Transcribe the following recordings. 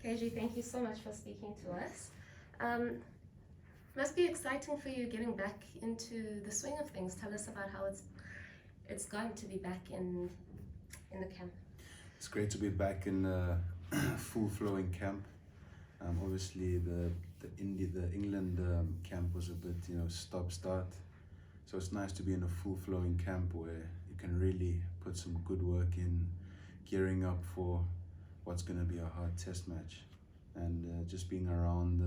KG, thank you so much for speaking to us. Um, must be exciting for you getting back into the swing of things. Tell us about how it's going to be back in the camp. It's great to be back in full flowing camp. Obviously, the England camp was a bit stop start, so it's nice to be in a full flowing camp where you can really put some good work in, gearing up for what's going to be a hard test match, and just being around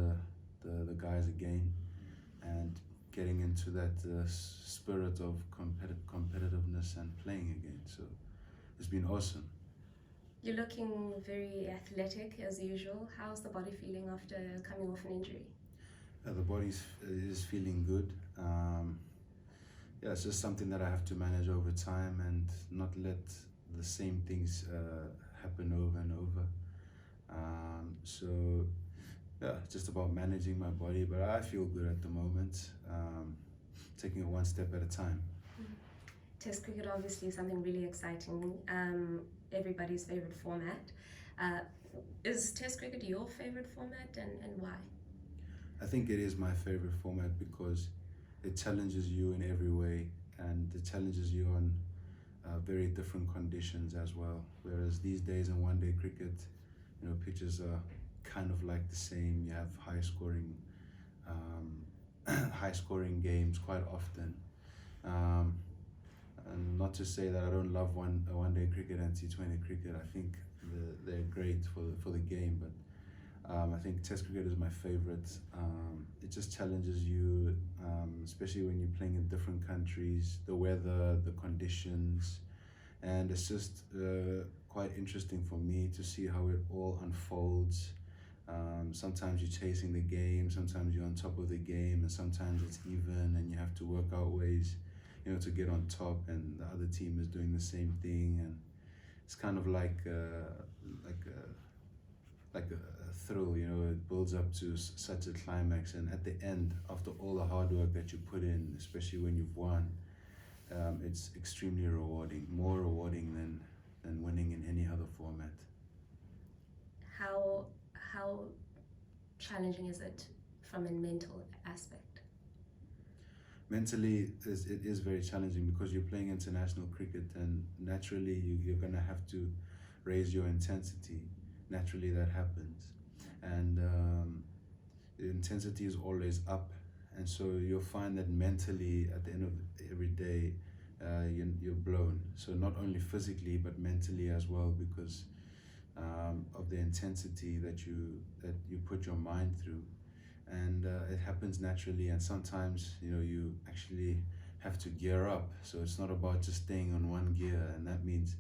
the guys again, and getting into that spirit of competitiveness and playing again. So it's been awesome. You're looking very athletic as usual. How's the body feeling after coming off an injury? The body is feeling good. Yeah, it's just something that I have to manage over time and not let the same things happen over and over. So yeah, it's just about managing my body, but I feel good at the moment. Taking it one step at a time. Test cricket obviously is something really exciting. Everybody's favorite format. Is Test cricket your favorite format, and why? I think it is my favorite format because it challenges you in every way, and it challenges you on very different conditions as well. Whereas these days in one-day cricket, pitches are kind of like the same. You have high scoring games quite often. And not to say that I don't love one-day cricket and T20 cricket. I think they're great for the game, but I think Test cricket is my favorite. It just challenges you, especially when you're playing in different countries, the weather, the conditions, and it's just quite interesting for me to see how it all unfolds. Sometimes you're chasing the game, sometimes you're on top of the game, and sometimes it's even, and you have to work out ways, to get on top, and the other team is doing the same thing, and it's kind of like a thrill, it builds up to such a climax, and at the end, after all the hard work that you put in, especially when you've won, it's extremely rewarding, more rewarding than winning in any other format. How challenging is it from a mental aspect? Mentally, it is very challenging because you're playing international cricket, and naturally you're going to have to raise your intensity. Naturally, that happens, and the intensity is always up, and so you'll find that mentally at the end of every day, you're blown. So not only physically but mentally as well, because of the intensity that you put your mind through, and it happens naturally. And sometimes you actually have to gear up. So it's not about just staying on one gear, and that means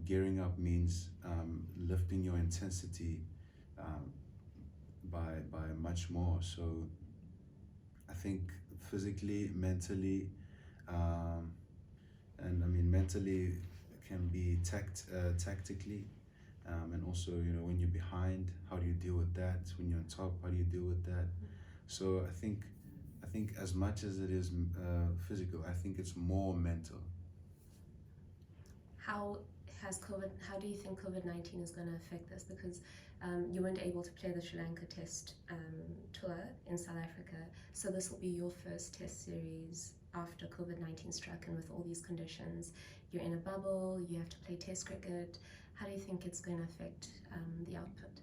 gearing up means lifting your intensity by much more. So I think physically, mentally, and I mean mentally can be tactically, and also when you're behind, how do you deal with that? When you're on top, how do you deal with that? So I think as much as it is physical, I think it's more mental. How do you think COVID-19 is going to affect this? Because you weren't able to play the Sri Lanka Test tour in South Africa, so this will be your first Test series after COVID-19 struck, and with all these conditions, you're in a bubble, you have to play Test cricket. How do you think it's going to affect the output?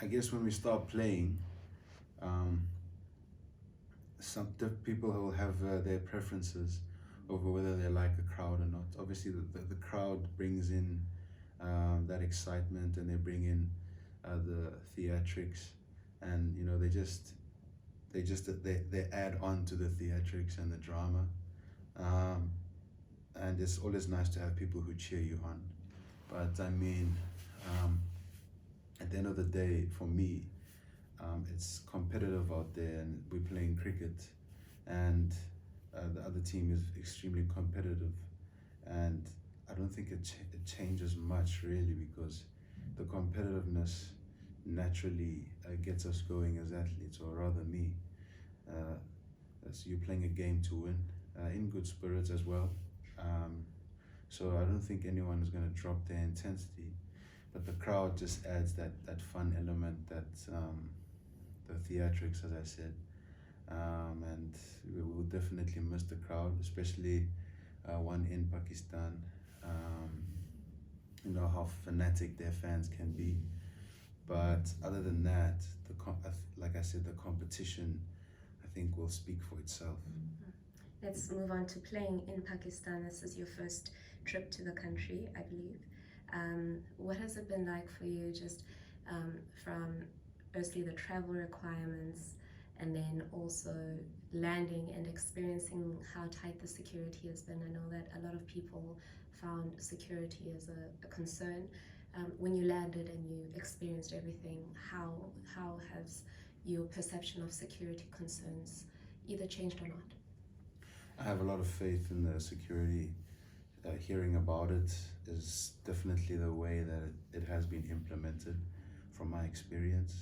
I guess when we start playing, some people will have their preferences over whether they like a crowd or not. Obviously, the crowd brings in that excitement, and they bring in the theatrics, and they add on to the theatrics and the drama, and it's always nice to have people who cheer you on. But I mean, at the end of the day, for me, it's competitive out there, and we're playing cricket, and the other team is extremely competitive, and I don't think it changes much really, because the competitiveness naturally gets us going as athletes, or rather me. So you're playing a game to win, in good spirits as well. So I don't think anyone is going to drop their intensity, but the crowd just adds that fun element, that the theatrics, as I said, and we will definitely miss the crowd, especially one in Pakistan. Um, you know how fanatic their fans can be, but other than that, like I said, the competition, I think, will speak for itself. Let's move on to playing in Pakistan. This is your first trip to the country, I believe. What has it been like for you, just from firstly the travel requirements, and then also landing and experiencing how tight the security has been? I know that a lot of people found security as a concern. When you landed and you experienced everything, how has your perception of security concerns either changed or not? I have a lot of faith in the security. Hearing about it is definitely the way that it has been implemented from my experience.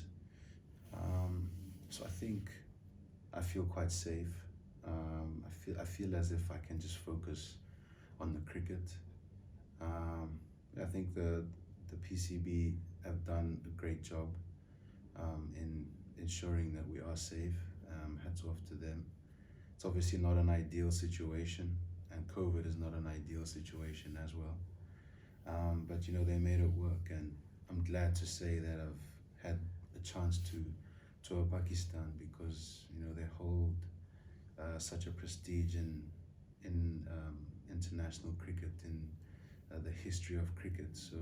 So I think I feel quite safe. I feel as if I can just focus on the cricket. I think the PCB have done a great job in ensuring that we are safe. Hats off to them. It's obviously not an ideal situation, and COVID is not an ideal situation as well. But you know, they made it work, and I'm glad to say that I've had a chance to tour Pakistan, because you know they hold such a prestige in international cricket, in the history of cricket. So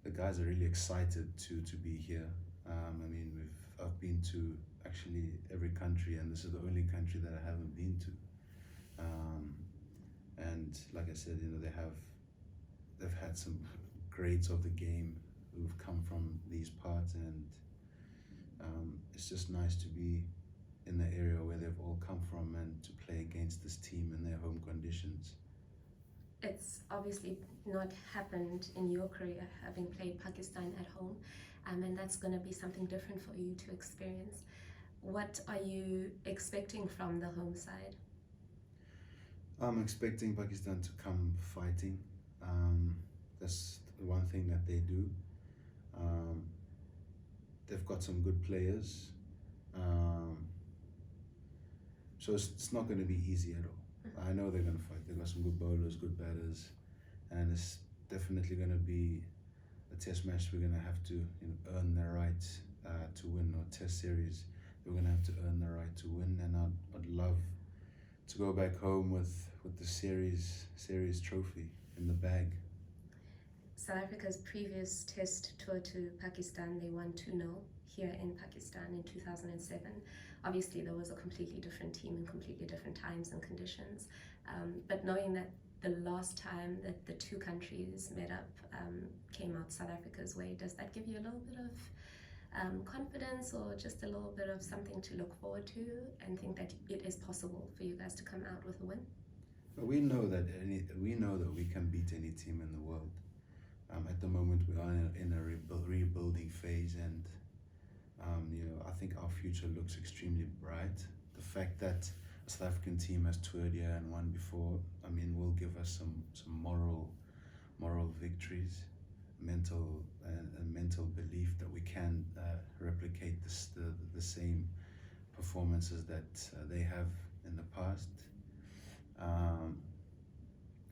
the guys are really excited to be here. I mean, I've been to actually every country, and this is the only country that I haven't been to. And like I said, you know, they've had some greats of the game who've come from these parts, and it's just nice to be in the area where they've all come from and to play against this team in their home conditions. It's obviously not happened in your career, having played Pakistan at home, and that's going to be something different for you to experience. What are you expecting from the home side? I'm expecting Pakistan to come fighting. That's the one thing that they do. Um, they've got some good players. Um, so it's not going to be easy at all. I know they're going to fight. They've got some good bowlers, good batters, and it's definitely going to be a test match. We're going to have to, you know, earn their right to win, or test series. We're going to have to earn the right to win, and I'd love to go back home with the series trophy in the bag. South Africa's previous test tour to Pakistan, they won 2-0 here in Pakistan in 2007. Obviously, there was a completely different team in completely different times and conditions. But knowing that the last time that the two countries met up came out South Africa's way, does that give you a little bit of confidence, or just a little bit of something to look forward to, and think that it is possible for you guys to come out with a win? We know that we can beat any team in the world. At the moment, we are in a rebuilding phase, and you know, I think our future looks extremely bright. The fact that a South African team has toured here and won before, I mean, will give us some moral victories, mental belief that we can replicate the same performances that they have in the past.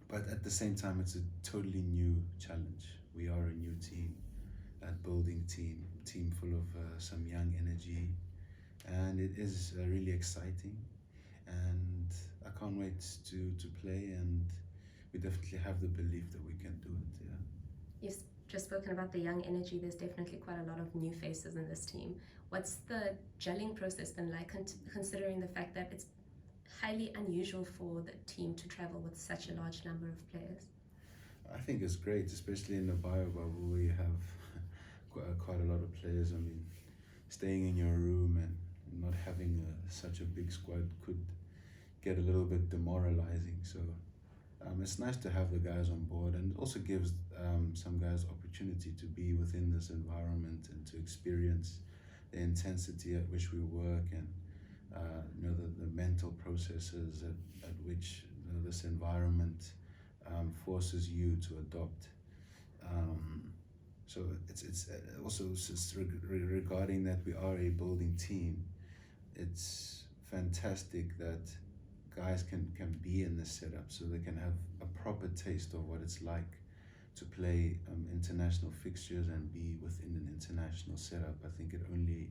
But at the same time, it's a totally new challenge. We are a new team, a building team full of some young energy, and it is really exciting. And I can't wait to play, and we definitely have the belief that we can do it. Yeah. You've just spoken about the young energy. There's definitely quite a lot of new faces in this team. What's the gelling process been like, considering the fact that it's highly unusual for the team to travel with such a large number of players? I think it's great, especially in the bio bubble where you have quite a lot of players. I mean, staying in your room and not having such a big squad could get a little bit demoralizing. So it's nice to have the guys on board, and it also gives some guys opportunity to be within this environment and to experience the intensity at which we work, and you know, the mental processes at which, you know, this environment forces you to adopt. Um, so it's also just regarding that we are a building team. It's fantastic that guys can be in this setup so they can have a proper taste of what it's like to play international fixtures and be within an international setup. I think it only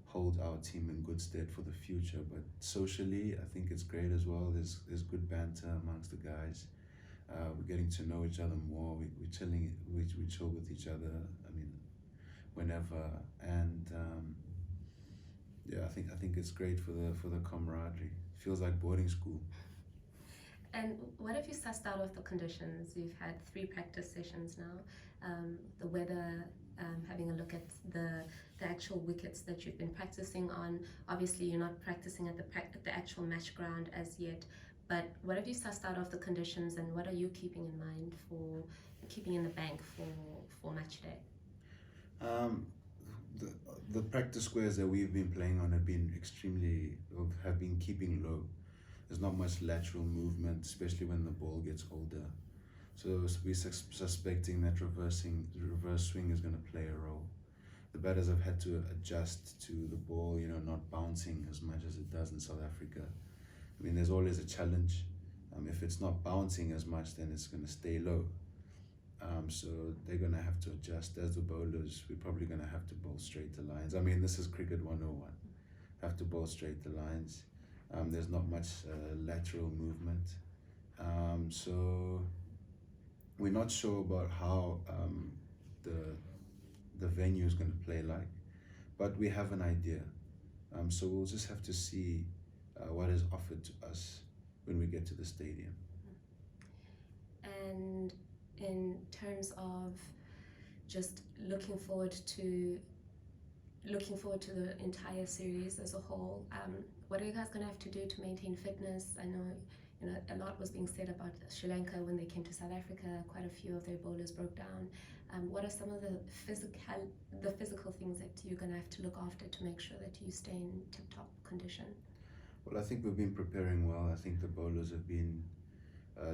holds our team in good stead for the future. But socially, I think it's great as well. There's good banter amongst the guys. We're getting to know each other more. We're chilling. We chill with each other. I mean, whenever, and yeah, I think it's great for the camaraderie. Feels like boarding school. And what have you sussed out of the conditions? You've had 3 practice sessions now. The weather, having a look at the actual wickets that you've been practicing on. Obviously, you're not practicing at the actual match ground as yet. But what have you sussed out of the conditions, and what are you keeping in mind for keeping in the bank for match day? Um, the practice squares that we've been playing on have been keeping low. There's not much lateral movement, especially when the ball gets older. So we're suspecting that reverse swing is going to play a role. The batters have had to adjust to the ball, not bouncing as much as it does in South Africa. I mean, there's always a challenge. If it's not bouncing as much, then it's going to stay low. So they're going to have to adjust. As the bowlers, we're probably going to have to bowl straight the lines. I mean, this is cricket 101. Have to bowl straight the lines. There's not much lateral movement. So we're not sure about how the venue is going to play like, but we have an idea. So we'll just have to see what is offered to us when we get to the stadium. And in terms of just looking forward to the entire series as a whole, what are you guys going to have to do to maintain fitness? I know a lot was being said about Sri Lanka when they came to South Africa. Quite a few of their bowlers broke down. What are some of the physical things that you're going to have to look after to make sure that you stay in tip-top condition? Well, I think we've been preparing well. I think the bowlers have been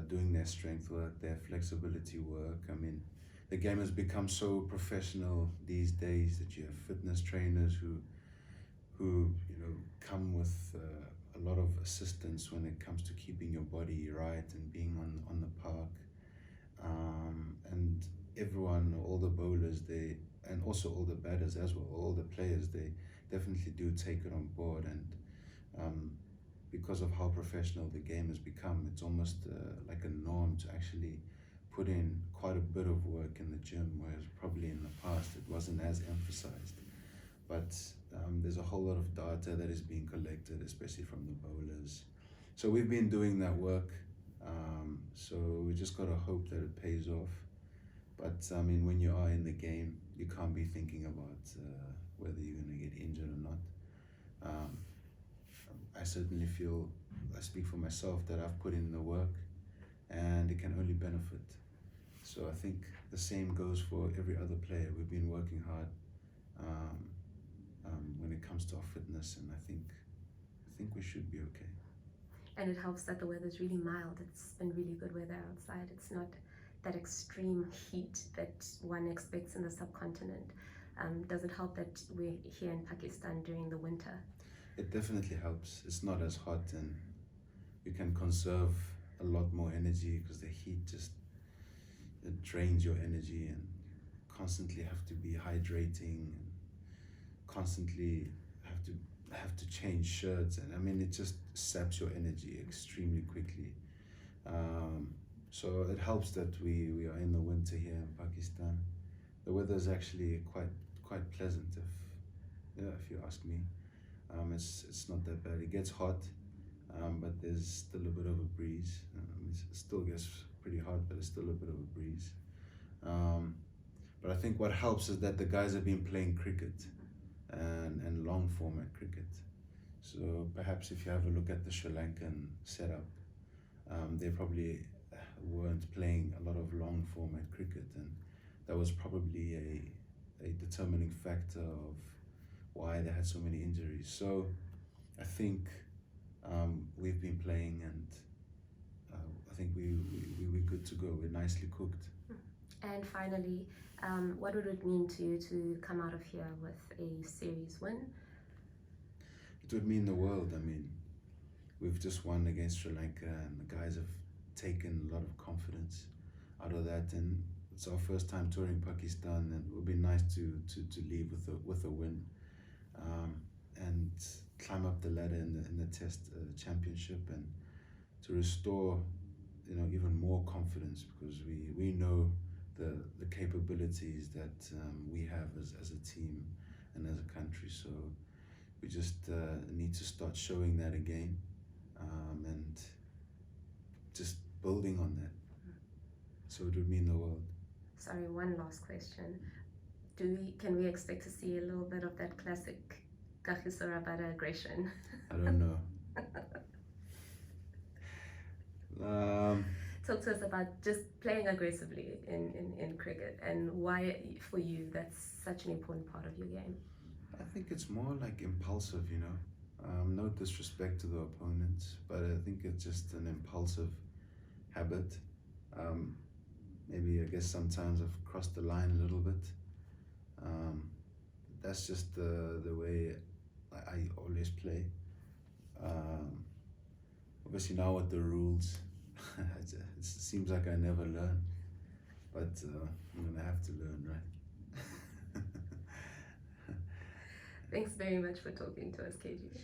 doing their strength work, their flexibility work. I mean, the game has become so professional these days that you have fitness trainers who come with a lot of assistance when it comes to keeping your body right and being on the park. And everyone, all the bowlers, and also all the batters as well, all the players, they definitely do take it on board. And because of how professional the game has become, it's almost like a norm to actually put in quite a bit of work in the gym, whereas probably in the past it wasn't as emphasized. But there's a whole lot of data that is being collected, especially from the bowlers. So we've been doing that work. So we just got to hope that it pays off. But I mean, when you are in the game, you can't be thinking about whether you're going to get injured or not. I certainly feel, I speak for myself, that I've put in the work and it can only benefit. So I think the same goes for every other player. We've been working hard when it comes to our fitness, and I think we should be okay. And it helps that the weather's really mild. It's been really good weather outside. It's not that extreme heat that one expects in the subcontinent. Does it help that we're here in Pakistan during the winter? It definitely helps. It's not as hot, and you can conserve a lot more energy because the heat it drains your energy, and constantly have to be hydrating, and constantly have to change shirts, and I mean, it just saps your energy extremely quickly. So it helps that we are in the winter here in Pakistan. The weather is actually quite pleasant, if you ask me. It's not that bad. It gets hot, but there's still a bit of a breeze. It still gets pretty hot, but it's still a bit of a breeze. But I think what helps is that the guys have been playing cricket and long format cricket. So perhaps if you have a look at the Sri Lankan setup, they probably weren't playing a lot of long format cricket, and that was probably a determining factor of why they had so many injuries. So I think we've been playing, and I think we're good to go. We're nicely cooked. And finally, what would it mean to you to come out of here with a series win? It would mean the world. I mean, we've just won against Sri Lanka, and the guys have taken a lot of confidence out of that. And it's our first time touring Pakistan, and it would be nice to leave with a win, and climb up the ladder in the Test championship, and to restore, even more confidence, because we know the capabilities that we have as a team and as a country. So we just need to start showing that again, and just building on that. So it would mean the world. Sorry, one last question. Can we expect to see a little bit of that classic Kagiso Rabada aggression? I don't know. Talk to us about just playing aggressively in cricket, and why for you that's such an important part of your game. I think it's more like impulsive, no disrespect to the opponents, but I think it's just an impulsive habit. Maybe I guess sometimes I've crossed the line a little bit. That's just the way I always play. Obviously now with the rules, it seems like I never learn, but I'm gonna have to learn, right? Thanks very much for talking to us, KG.